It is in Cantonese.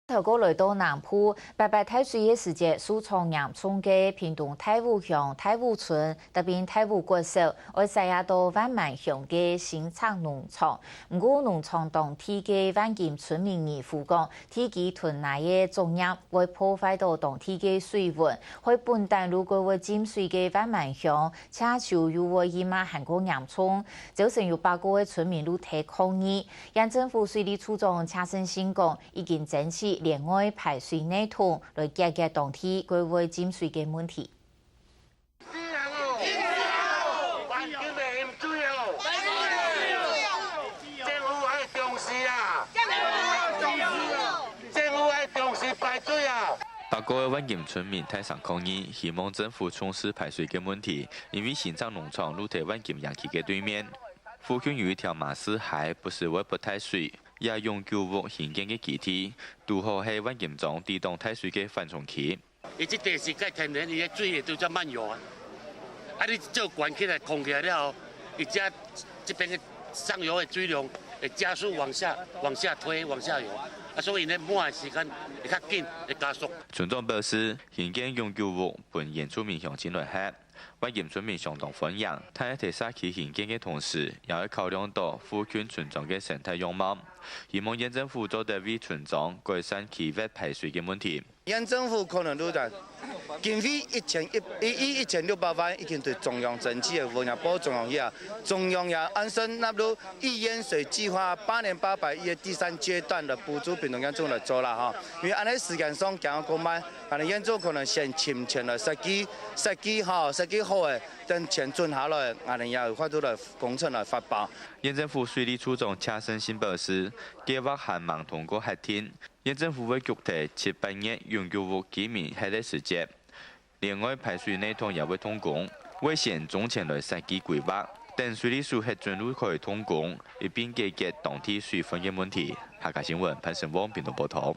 透过来到南浦，白白太水的时节，苏从严重嘅屏东太武乡太武村，特别太武国小，我西亚到万万乡嘅新厂农场。不过农场当地嘅万金村民义父讲，天气屯内嘅重压会破坏到当地嘅水文，会本淡如果会浸水嘅万万乡，恰就又会伊嘛韩国严重，造成有8个嘅村民路提抗议。县政府水利处长车胜新讲，已经争取另外排水系统来解决当地规划浸水嘅问题。8个万金村民泰上抗议，希望政府重视排水嘅问题，因为新庄农场路喺万金洋气嘅对面，附近有一条马斯海，不是为不太水。也用救护现建嘅基地，拄好喺万金庄地动太水嘅缓冲期。伊即地是介天然，伊嘅水都则漫游啊！啊，你做关起来控起来了后，伊这边嘅上游嘅水量会加速往下推、往下游，啊，所以呢，满嘅时间会较紧，会加速。村长表示，现建用救护本原住民乡亲来合。万金村民相当欢迎，喺提沙起现建嘅同時，也會考量到附近村莊嘅生態樣貌，希望縣政府做得為村莊改善其污排水嘅問題。縣政府可能都在經費1600萬已經對中央爭取嘅，無人報中央也按算納入一淹水計劃8年800億嘅第3階段的補助屏東縣政府來做啦哈，因為按喺時間上行過慢，可能縣政府可能先簽前來設計好嘅，等錢準下來，可能也有法度來工程來發包。縣政府水利處長車勝新表示，計劃限望通過核天，縣政府會具體7、8月用救護居民喺呢時節，另外排水系統也會通工，會先總前來設計規劃，等水利署核准路可以通工，一並解決當地水分嘅問題。客家新聞潘成旺屏東報道。